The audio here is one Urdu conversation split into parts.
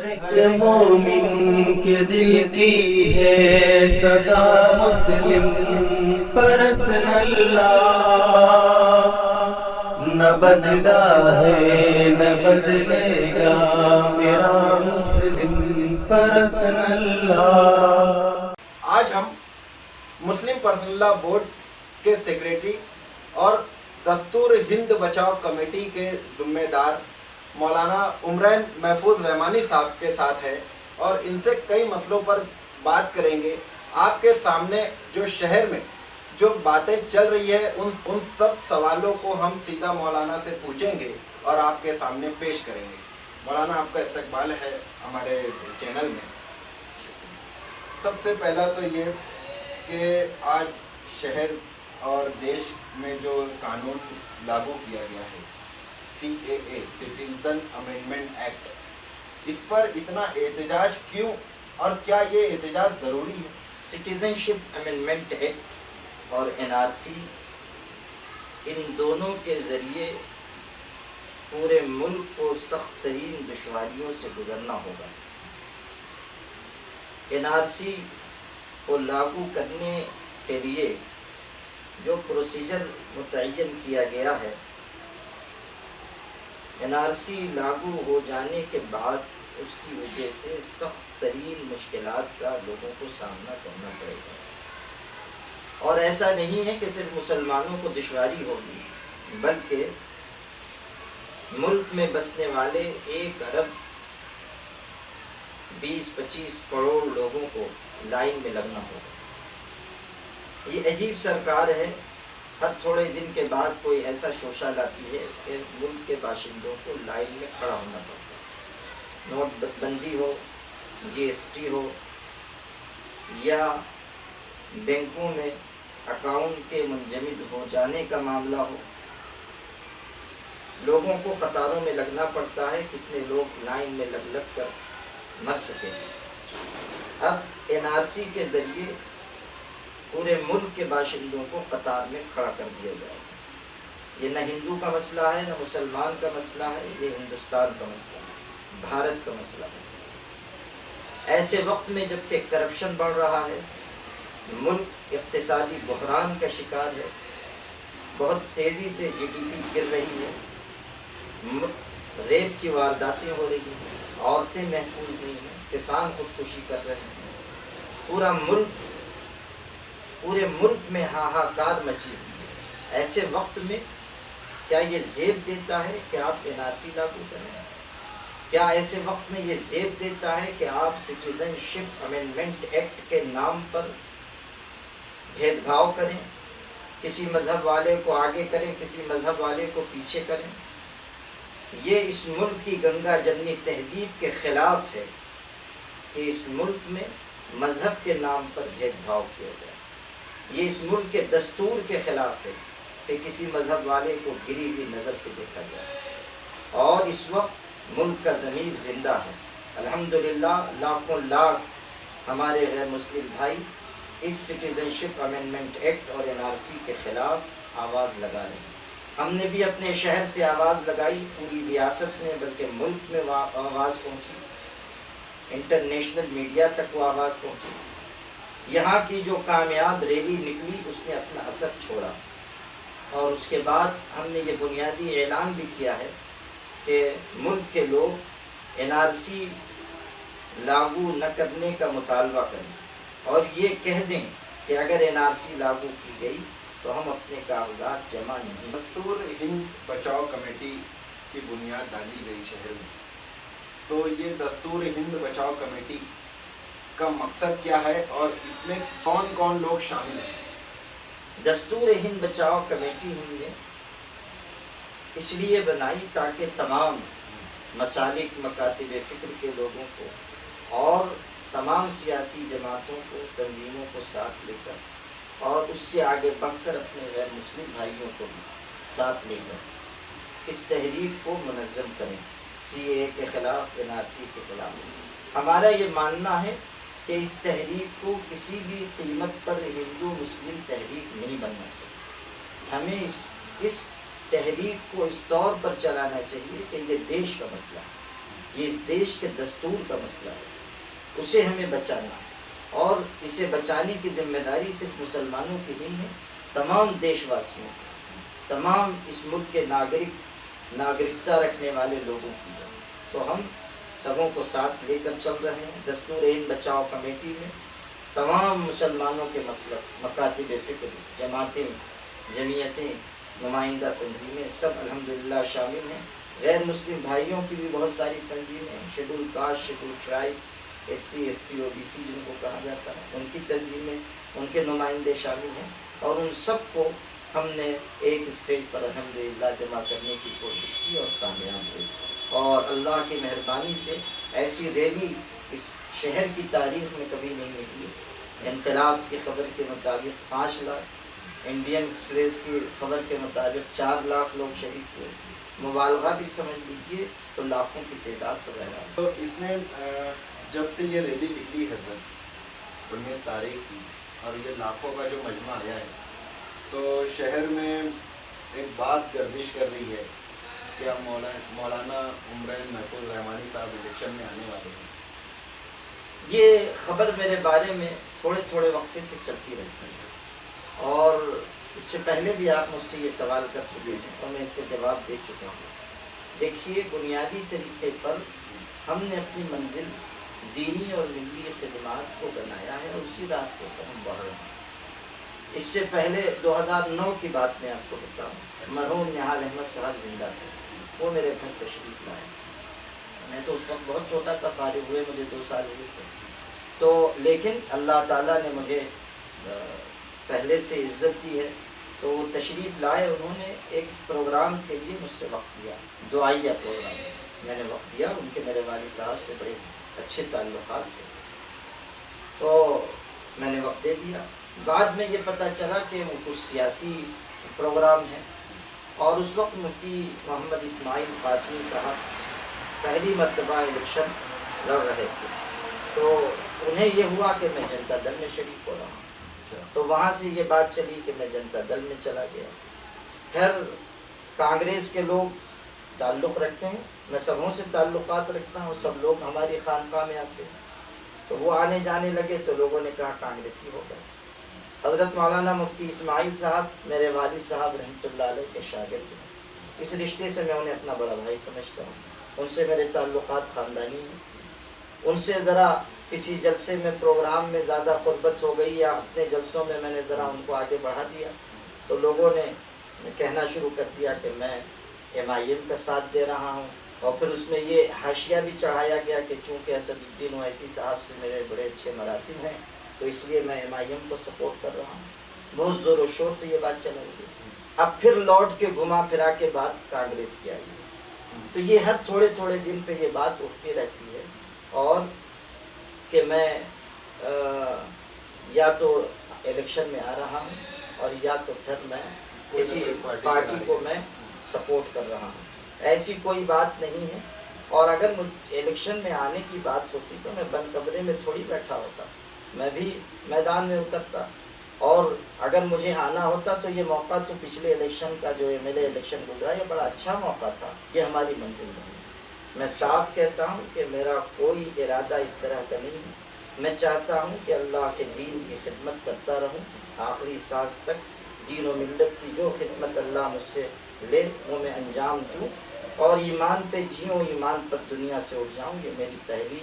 کہ مومن کے دل کی ہے صدا مسلم پرسن اللہ، نہ بدلا ہے نہ بدلے گا میرا مسلم پرسن اللہ۔ آج ہم مسلم پرسنل لا بورڈ کے سیکریٹری اور دستور ہند بچاؤ کمیٹی کے ذمہ دار مولانا عمرین محفوظ رحمانی صاحب کے ساتھ ہیں اور ان سے کئی مسئلوں پر بات کریں گے۔ آپ کے سامنے جو شہر میں جو باتیں چل رہی ہے ان سب سوالوں کو ہم سیدھا مولانا سے پوچھیں گے اور آپ کے سامنے پیش کریں گے۔ مولانا، آپ کا استقبال ہے ہمارے چینل میں۔ سب سے پہلا تو یہ کہ آج شہر اور دیش میں جو قانون لاگو کیا گیا ہے CAA سٹیزن امینڈمنٹ ایکٹ، اس پر اتنا احتجاج کیوں اور کیا یہ احتجاج ضروری ہے؟ سٹیزن شپ امینڈمنٹ ایکٹ اور NRC، ان دونوں کے ذریعے پورے ملک کو سخت ترین دشواریوں سے گزرنا ہوگا۔ NRC کو لاگو کرنے کے لیے جو پروسیجر متعین کیا گیا ہے، NRC لاگو ہو جانے کے بعد اس کی وجہ سے سخت ترین مشکلات کا لوگوں کو سامنا کرنا پڑے گا، اور ایسا نہیں ہے کہ صرف مسلمانوں کو دشواری ہوگی، بلکہ ملک میں بسنے والے 1 ارب 20-25 کروڑ لوگوں کو لائن میں لگنا ہوگا۔ یہ عجیب سرکار ہے، ہر تھوڑے دن کے بعد کوئی ایسا شوشہ لاتی ہے کہ ملک کے باشندوں کو لائن میں کھڑا ہونا پڑتا ہے۔ نوٹ بندی ہو، GST ہو، یا بینکوں میں اکاؤنٹ کے منجمد ہو جانے کا معاملہ ہو، لوگوں کو قطاروں میں لگنا پڑتا ہے۔ کتنے لوگ لائن میں لگ کر مر چکے ہیں۔ اب NRC کے ذریعے پورے ملک کے باشندوں کو قطار میں کھڑا کر دیا جائے گا۔ یہ نہ ہندو کا مسئلہ ہے، نہ مسلمان کا مسئلہ ہے، یہ ہندوستان کا مسئلہ ہے، بھارت کا مسئلہ ہے۔ ایسے وقت میں جب کہ کرپشن بڑھ رہا ہے، ملک اقتصادی بحران کا شکار ہے، بہت تیزی سے GDP گر رہی ہے، ریپ کی وارداتیں ہو رہی ہیں، عورتیں محفوظ نہیں ہیں، کسان خودکشی کر رہے ہیں، پورے ملک میں ہاہاکار مچی ہوئی ہے۔ ایسے وقت میں کیا یہ زیب دیتا ہے کہ آپ NRC لاگو کریں؟ کیا ایسے وقت میں یہ زیب دیتا ہے کہ آپ سٹیزن شپ امینڈمنٹ ایکٹ کے نام پر بھید بھاؤ کریں، کسی مذہب والے کو آگے کریں، کسی مذہب والے کو پیچھے کریں؟ یہ اس ملک کی گنگا جمنی تہذیب کے خلاف ہے کہ اس ملک میں مذہب کے نام پر بھید بھاؤ کیا جائے۔ یہ اس ملک کے دستور کے خلاف ہے کہ کسی مذہب والے کو گری ہوئی نظر سے دیکھا جائے۔ اور اس وقت ملک کا ضمیر زندہ ہے، الحمدللہ لاکھوں لاکھ ہمارے غیر مسلم بھائی اس سٹیزن شپ امینڈمنٹ ایکٹ اور NRC کے خلاف آواز لگا رہے ہیں۔ ہم نے بھی اپنے شہر سے آواز لگائی، پوری ریاست میں بلکہ ملک میں آواز پہنچی، انٹرنیشنل میڈیا تک وہ آواز پہنچی۔ یہاں کی جو کامیاب ریلی نکلی اس نے اپنا اثر چھوڑا، اور اس کے بعد ہم نے یہ بنیادی اعلان بھی کیا ہے کہ ملک کے لوگ NRC لاگو نہ کرنے کا مطالبہ کریں اور یہ کہہ دیں کہ اگر NRC لاگو کی گئی تو ہم اپنے کاغذات جمع نہیں۔ دستور ہند بچاؤ کمیٹی کی بنیاد ڈالی گئی شہر میں، تو یہ دستور ہند بچاؤ کمیٹی کا مقصد کیا ہے اور اس میں کون کون لوگ شامل ہیں؟ دستور ہند بچاؤ کمیٹی ہم نے اس لیے بنائی تاکہ تمام مسالک مکاتب فکر کے لوگوں کو اور تمام سیاسی جماعتوں کو، تنظیموں کو ساتھ لے کر اور اس سے آگے بڑھ کر اپنے غیر مسلم بھائیوں کو بھی ساتھ لے کر اس تحریک کو منظم کریں، CAA کے خلاف، NRC کے خلاف۔ ہمارا یہ ماننا ہے کہ اس تحریک کو کسی بھی قیمت پر ہندو مسلم تحریک نہیں بننا چاہیے۔ ہمیں اس تحریک کو اس طور پر چلانا چاہیے کہ یہ دیش کا مسئلہ ہے، یہ اس دیش کے دستور کا مسئلہ ہے، اسے ہمیں بچانا ہے، اور اسے بچانے کی ذمہ داری صرف مسلمانوں کی نہیں ہے، تمام دیش واسیوں کی، تمام اس ملک کے ناگرکتا رکھنے والے لوگوں کی ہے۔ تو ہم سبوں کو ساتھ لے کر چل رہے ہیں۔ دستور ہند بچاؤ کمیٹی میں تمام مسلمانوں کے مسلک، مکاتب فکر، جماعتیں، جمعیتیں، نمائندہ تنظیمیں سب الحمدللہ شامل ہیں۔ غیر مسلم بھائیوں کی بھی بہت ساری تنظیمیں ہیں، schedule caste, schedule tribe, S C, S T, O B C جن کو کہا جاتا ہے، ان کی تنظیمیں، ان کے نمائندے شامل ہیں، اور ان سب کو ہم نے ایک اسٹیج پر الحمدللہ جمع کرنے کی کوشش کی اور کامیاب ہوئی۔ اور اللہ کی مہربانی سے ایسی ریلی اس شہر کی تاریخ میں کبھی نہیں نکلی۔ انقلاب کی خبر کے مطابق 5 لاکھ، انڈین ایکسپریس کی خبر کے مطابق 4 لاکھ لوگ شریک ہوئے، مبالغہ بھی سمجھ لیجئے تو لاکھوں کی تعداد تو بہرحال۔ تو اس میں جب سے یہ ریلی نکلی حضرت 19 تاریخ کی، اور یہ لاکھوں کا جو مجمع آیا ہے، تو شہر میں ایک بات گردش کر رہی ہے کہ اب مولانا عمرین محفوظ رحمانی صاحب الیکشن میں آنے والے ہیں۔ یہ خبر میرے بارے میں تھوڑے تھوڑے وقفے سے چلتی رہتی ہے، اور اس سے پہلے بھی آپ مجھ سے یہ سوال کر چکے ہیں اور میں اس کا جواب دے چکا ہوں۔ دیکھیے، بنیادی طریقے پر ہم نے اپنی منزل دینی اور ملی خدمات کو بنایا ہے، اور اسی راستے پر ہم بڑھ رہے ہیں۔ اس سے پہلے 2009 کی بات میں آپ کو بتاؤں، مرحوم نہال احمد صاحب زندہ تھے، وہ میرے گھر تشریف لائے۔ میں تو اس وقت بہت چھوٹا تھا، فارغ ہوئے مجھے 2 سال ہوئے تھے، تو لیکن اللہ تعالیٰ نے مجھے پہلے سے عزت دی ہے، تو وہ تشریف لائے۔ انہوں نے ایک پروگرام کے لیے مجھ سے وقت دیا، دعائیہ پروگرام، میں نے وقت دیا۔ ان کے میرے والد صاحب سے بڑے اچھے تعلقات تھے، تو میں نے وقت دے دیا۔ بعد میں یہ پتہ چلا کہ وہ کچھ سیاسی پروگرام ہے، اور اس وقت مفتی محمد اسماعیل قاسمی صاحب پہلی مرتبہ الیکشن لڑ رہے تھے، تو انہیں یہ ہوا کہ میں جنتا دل میں شریک ہو رہا ہوں، تو وہاں سے یہ بات چلی کہ میں جنتا دل میں چلا گیا۔ پھر کانگریس کے لوگ تعلق رکھتے ہیں، میں سبوں سے تعلقات رکھتا ہوں، سب لوگ ہماری خانقاہ میں آتے ہیں، تو وہ آنے جانے لگے تو لوگوں نے کہا کانگریسی ہو گئے۔ حضرت مولانا مفتی اسماعیل صاحب میرے والد صاحب رحمۃ اللہ علیہ کے شاگرد ہیں، اس رشتے سے میں انہیں اپنا بڑا بھائی سمجھتا ہوں، ان سے میرے تعلقات خاندانی ہیں۔ ان سے ذرا کسی جلسے میں پروگرام میں زیادہ قربت ہو گئی، یا اپنے جلسوں میں میں نے ذرا ان کو آگے بڑھا دیا، تو لوگوں نے کہنا شروع کر دیا کہ میں MIM کا ساتھ دے رہا ہوں، اور پھر اس میں یہ حاشیہ بھی چڑھایا گیا کہ چونکہ اسد الدین اویسی صاحب سے میرے بڑے اچھے مراسم ہیں، تو اس لیے میں MIM کو سپورٹ کر رہا ہوں۔ بہت زور و شور سے یہ بات چلائی گئی۔ اب پھر لوٹ کے گھما پھرا کے بات کانگریس کی آئی، تو یہ ہر تھوڑے تھوڑے دن پہ یہ بات اٹھتی رہتی ہے، اور کہ میں یا تو الیکشن میں آ رہا ہوں، اور یا تو پھر میں کسی پارٹی کو میں سپورٹ کر رہا ہوں، ایسی کوئی بات نہیں ہے۔ اور اگر الیکشن میں آنے کی بات ہوتی تو میں بند کمرے میں تھوڑی بیٹھا ہوتا، میں بھی میدان میں اترتا، اور اگر مجھے آنا ہوتا تو یہ موقع تو پچھلے الیکشن کا جو MLA الیکشن گزرا، یہ بڑا اچھا موقع تھا، یہ ہماری منزل نہیں ہے۔ میں صاف کہتا ہوں کہ میرا کوئی ارادہ اس طرح کا نہیں ہے، میں چاہتا ہوں کہ اللہ کے دین کی خدمت کرتا رہوں آخری سانس تک، دین و ملت کی جو خدمت اللہ مجھ سے لے وہ میں انجام دوں، اور ایمان پہ جیوں، ایمان پر دنیا سے اٹھ جاؤں، یہ میری پہلی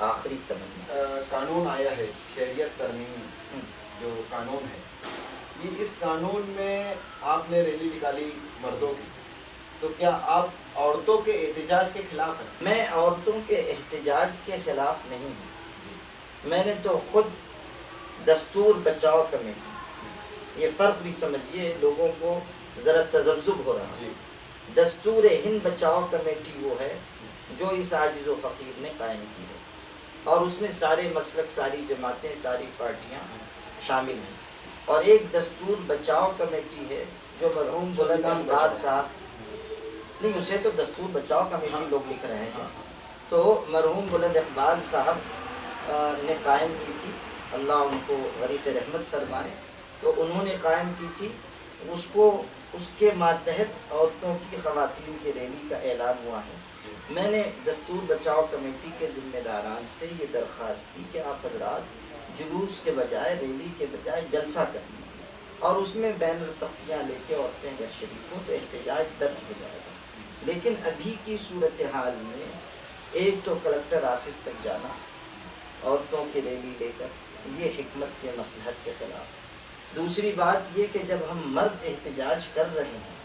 آخری تمنا۔ قانون آیا ہے شہریت ترمیم جو قانون ہے، یہ اس قانون میں آپ نے ریلی نکالی مردوں کی، تو کیا آپ عورتوں کے احتجاج کے خلاف ہیں؟ میں عورتوں کے احتجاج کے خلاف نہیں ہوں، میں نے تو خود دستور بچاؤ کمیٹی، یہ فرق بھی سمجھیے، لوگوں کو ذرا تذبذب ہو رہا ہے۔ دستور ہند بچاؤ کمیٹی وہ ہے جو اس عاجز و فقیر نے قائم کی ہے، اور اس میں سارے مسلک، ساری جماعتیں، ساری پارٹیاں شامل ہیں، اور ایک دستور بچاؤ کمیٹی ہے جو مرحوم بلند اقبال صاحب، نہیں اسے تو دستور بچاؤ کمیٹی لوگ لکھ رہے ہیں، تو مرحوم بلند اقبال صاحب نے قائم کی تھی، اللہ ان کو غریق رحمت فرمائے، تو انہوں نے قائم کی تھی، اس کے ماتحت عورتوں کی، خواتین کی ریلی کا اعلان ہوا ہے، میں نے دستور بچاؤ کمیٹی کے ذمہ داران سے یہ درخواست کی کہ آپ حضرات جلوس کے بجائے، ریلی کے بجائے جلسہ کر لیجیے اور اس میں بینر تختیاں لے کے عورتیں اگر شریک ہوں تو احتجاج درج ہو جائے گا۔ لیکن ابھی کی صورتحال میں ایک تو کلکٹر آفس تک جانا عورتوں کی ریلی لے کر، یہ حکمت کے مصلحت کے خلاف۔ دوسری بات یہ کہ جب ہم مرد احتجاج کر رہے ہیں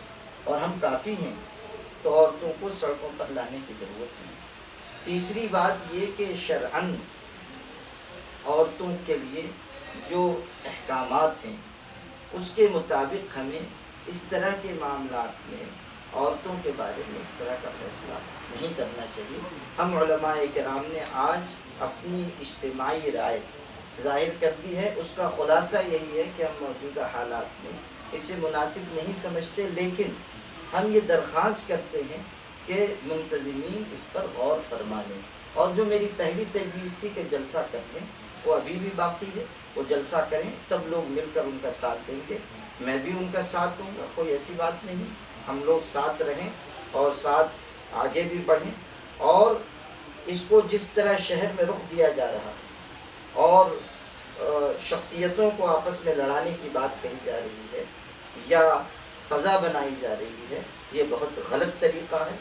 اور ہم کافی ہیں تو عورتوں کو سڑکوں پر لانے کی ضرورت نہیں۔ تیسری بات یہ کہ شرعاً عورتوں کے لیے جو احکامات ہیں اس کے مطابق ہمیں اس طرح کے معاملات میں عورتوں کے بارے میں اس طرح کا فیصلہ نہیں کرنا چاہیے۔ ہم علماء کرام نے آج اپنی اجتماعی رائے ظاہر کر دی ہے، اس کا خلاصہ یہی ہے کہ ہم موجودہ حالات میں اسے مناسب نہیں سمجھتے، لیکن ہم یہ درخواست کرتے ہیں کہ منتظمین اس پر غور فرما لیں، اور جو میری پہلی تجویز تھی کہ جلسہ کر لیں وہ ابھی بھی باقی ہے، وہ جلسہ کریں، سب لوگ مل کر ان کا ساتھ دیں گے، میں بھی ان کا ساتھ دوں گا، کوئی ایسی بات نہیں، ہم لوگ ساتھ رہیں اور ساتھ آگے بھی بڑھیں، اور اس کو جس طرح شہر میں رخ دیا جا رہا ہے اور شخصیتوں کو آپس میں لڑانے کی بات کہی جا رہی ہے یا فضا بنائی جا رہی ہے، یہ بہت غلط طریقہ ہے۔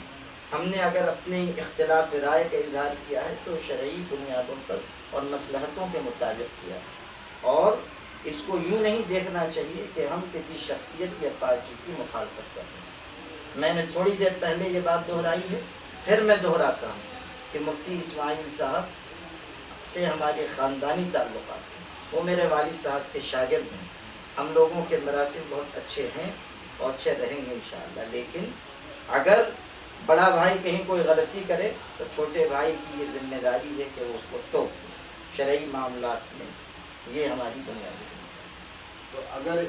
ہم نے اگر اپنے اختلاف رائے کا اظہار کیا ہے تو شرعی بنیادوں پر اور مصلحتوں کے مطابق کیا ہے، اور اس کو یوں نہیں دیکھنا چاہیے کہ ہم کسی شخصیت یا پارٹی کی مخالفت کر رہے ہیں۔ میں نے تھوڑی دیر پہلے یہ بات دہرائی ہے، پھر میں دہراتا ہوں کہ مفتی اسماعیل صاحب سے ہمارے خاندانی تعلقات ہیں، وہ میرے والد صاحب کے شاگرد ہیں، ہم لوگوں کے مراسم بہت اچھے ہیں اور اچھے رہیں گے انشاءاللہ، لیکن اگر بڑا بھائی کہیں کوئی غلطی کرے تو چھوٹے بھائی کی یہ ذمہ داری ہے کہ وہ اس کو ٹوک دے، شرعی معاملات میں یہ ہماری بنیادی ہے۔ تو اگر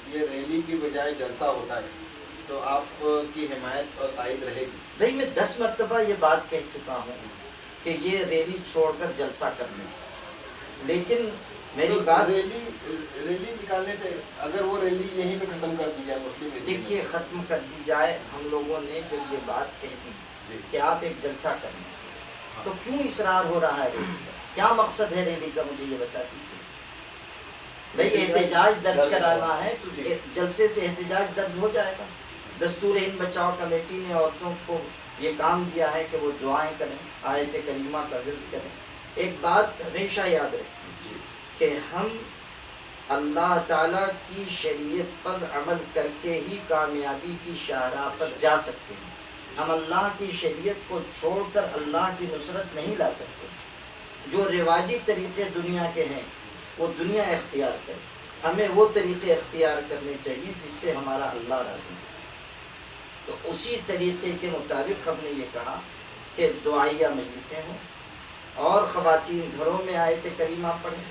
یہ ریلی کی بجائے جلسہ ہوتا ہے تو آپ کی حمایت اور تائید رہے گی؟ بھائی میں 10 مرتبہ یہ بات کہہ چکا ہوں کہ یہ ریلی چھوڑ کر جلسہ کر لیں، لیکن میری بات ریلی نکالنے سے اگر وہ ریلی یہیں پہ ختم کر دی جائے مسلم لیگ، دیکھیے ختم کر دی جائے، ہم لوگوں نے جب یہ بات کہہ دی کہ آپ ایک جلسہ کر لیجیے تو کیوں اصرار ہو رہا ہے ریلی کا؟ کیا مقصد ہے ریلی کا، مجھے یہ بتا دیجیے۔ بھائی احتجاج درج کرانا ہے تو جلسے سے احتجاج درج ہو جائے گا۔ دستور ہند بچاؤ کمیٹی نے عورتوں کو یہ کام دیا ہے کہ وہ دعائیں کریں، آیت کریمہ کا ورد کریں۔ ایک بات ہمیشہ یاد رکھیں کہ ہم اللہ تعالیٰ کی شریعت پر عمل کر کے ہی کامیابی کی شاہراہ پر جا سکتے ہیں۔ ہم اللہ کی شریعت کو چھوڑ کر اللہ کی نصرت نہیں لا سکتے۔ جو رواجی طریقے دنیا کے ہیں وہ دنیا اختیار کرے، ہمیں وہ طریقے اختیار کرنے چاہیے جس سے ہمارا اللہ راضی ہے۔ تو اسی طریقے کے مطابق ہم نے یہ کہا کہ دعائیہ مجلسیں ہوں اور خواتین گھروں میں آیت کریمہ پڑھیں،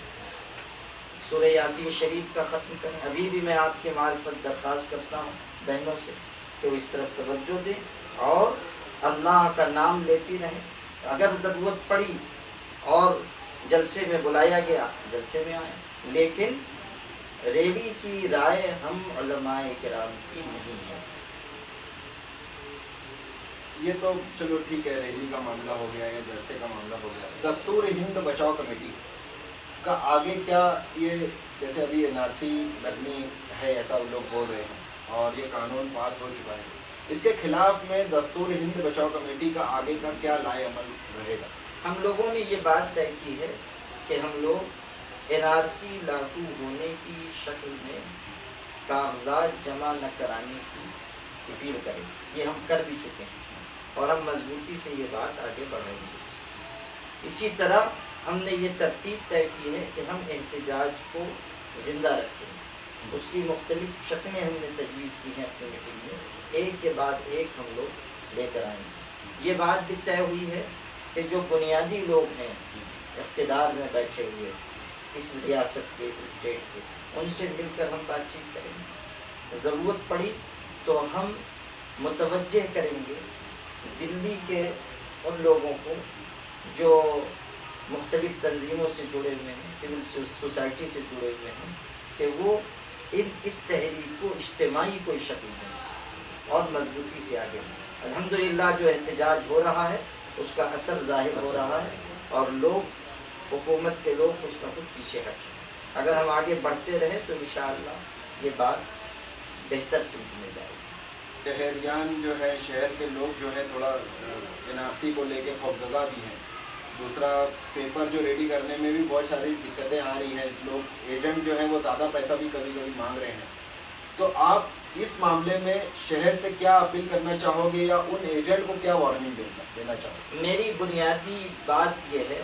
سورہ یاسین شریف کا ختم کریں۔ ابھی بھی میں آپ کی معرفت درخواست کرتا ہوں بہنوں سے کہ وہ اس طرف توجہ دیں اور اللہ کا نام لیتی رہیں۔ اگر ضرورت پڑی اور جلسے میں بلایا گیا جلسے میں آئیں، لیکن ریلی کی رائے ہم علماء کرام کی نہیں ہے۔ یہ تو چلو ٹھیک ہے، ریلی کا معاملہ ہو گیا یا جلسے کا معاملہ ہو گیا۔ دستور ہند بچاؤ کمیٹی کا آگے کیا، یہ جیسے ابھی NRC لگنی ہے ایسا لوگ بول رہے ہیں اور یہ قانون پاس ہو چکا ہے، اس کے خلاف میں دستور ہند بچاؤ کمیٹی کا آگے کا کیا لائے عمل رہے گا؟ ہم لوگوں نے یہ بات طے کی ہے کہ ہم لوگ NRC لاگو ہونے کی شکل میں کاغذات جمع نہ کرانے کی اپیل کریں، یہ ہم کر بھی چکے ہیں اور ہم مضبوطی سے یہ بات آگے بڑھائیں گے۔ اسی طرح ہم نے یہ ترتیب طے کی ہے کہ ہم احتجاج کو زندہ رکھیں، اس کی مختلف شکلیں ہم نے تجویز کی ہیں اپنی میٹنگ میں، ایک کے بعد ایک ہم لوگ لے کر آئیں گے۔ یہ بات بھی طے ہوئی ہے کہ جو بنیادی لوگ ہیں اقتدار میں بیٹھے ہوئے اس ریاست کے، اس اسٹیٹ کے، ان سے مل کر ہم بات چیت کریں گے۔ ضرورت پڑی تو ہم متوجہ کریں گے دلی کے ان لوگوں کو جو مختلف تنظیموں سے جڑے ہوئے ہیں، سول سوسائٹی سے جڑے ہوئے ہیں، کہ وہ اس تحریک کو اجتماعی کوئی شکل دیں اور مضبوطی سے آگے بڑھیں۔ الحمدللہ جو احتجاج ہو رہا ہے اس کا اثر ظاہر ہو رہا ہے، اور لوگ، حکومت کے لوگ کچھ نہ کچھ پیچھے ہٹ رہے ہیں۔ اگر ہم آگے بڑھتے رہے تو انشاءاللہ یہ بات بہتر سمت میں جائے گی۔ شہریان جو ہے، شہر کے لوگ جو ہے تھوڑا NRC کو لے کے خوفزدہ بھی ہیں۔ دوسرا پیپر جو ریڈی کرنے میں بھی بہت ساری دقتیں آ رہی ہیں، لوگ ایجنٹ جو ہیں وہ زیادہ پیسہ بھی کبھی کبھی مانگ رہے ہیں۔ تو آپ اس معاملے میں شہر سے کیا اپیل کرنا چاہو گے، یا ان ایجنٹ کو کیا وارننگ دینا چاہو گے؟ میری بنیادی بات یہ ہے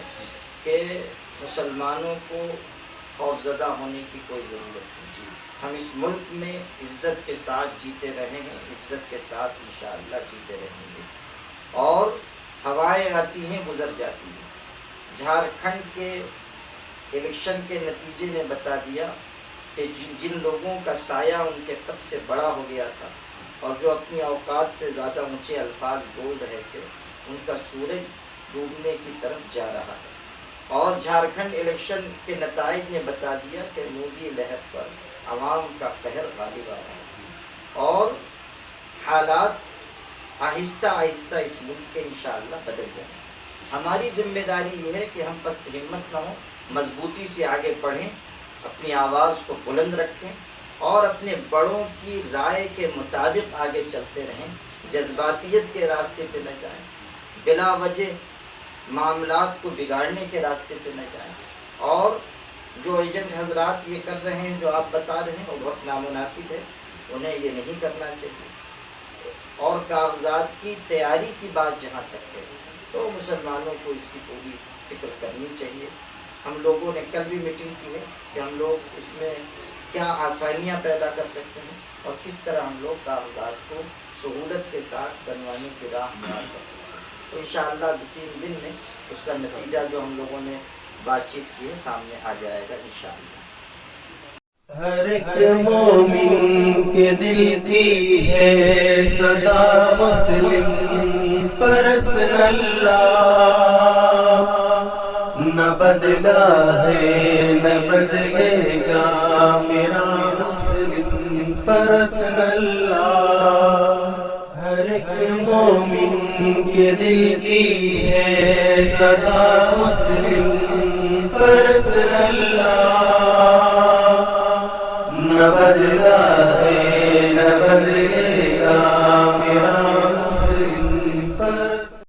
کہ مسلمانوں کو خوفزدہ ہونے کی کوئی ضرورت نہیں۔ ہم اس ملک میں عزت کے ساتھ جیتے رہے ہیں، عزت کے ساتھ انشاءاللہ جیتے رہیں گے، اور ہوائیں آتی ہیں گزر جاتی ہیں۔ جھارکھنڈ کے الیکشن کے نتیجے نے بتا دیا کہ جن لوگوں کا سایہ ان کے قد سے بڑا ہو گیا تھا، اور جو اپنی اوقات سے زیادہ اونچے الفاظ بول رہے تھے، ان کا سورج ڈوبنے کی طرف جا رہا ہے۔ اور جھارکھنڈ الیکشن کے نتائج نے بتا دیا کہ مودی لہر پر عوام کا قہر غالب آ رہا ہے، اور حالات آہستہ آہستہ اس ملک کے انشاءاللہ بدل جائیں۔ ہماری ذمہ داری یہ ہے کہ ہم پست ہمت نہ ہوں، مضبوطی سے آگے بڑھیں، اپنی آواز کو بلند رکھیں، اور اپنے بڑوں کی رائے کے مطابق آگے چلتے رہیں، جذباتیت کے راستے پہ نہ جائیں، بلا وجہ معاملات کو بگاڑنے کے راستے پہ نہ جائیں۔ اور جو ایجنٹ حضرات یہ کر رہے ہیں، جو آپ بتا رہے ہیں، وہ بہت نامناسب ہے، انہیں یہ نہیں کرنا چاہیے۔ اور کاغذات کی تیاری کی بات جہاں تک ہے، تو مسلمانوں کو اس کی پوری فکر کرنی چاہیے۔ ہم لوگوں نے کل بھی میٹنگ کی ہے کہ ہم لوگ اس میں کیا آسانیاں پیدا کر سکتے ہیں، اور کس طرح ہم لوگ کاغذات کو سہولت کے ساتھ بنوانے کی راہ ہموار کر سکتے ہیں۔ تو انشاءاللہ 2-3 دن میں اس کا نتیجہ جو ہم لوگوں نے بات چیت کی ہے سامنے آ جائے گا انشاءاللہ۔ ہر ایک مومن کے دل کی ہے صدا مسلم پرسن اللہ، نہ بدلا ہے نہ بدلے گا میرا مسلم پرسن اللہ۔ ہر ایک مومن کے دل کی ہے صدا مسلم پرسن اللہ،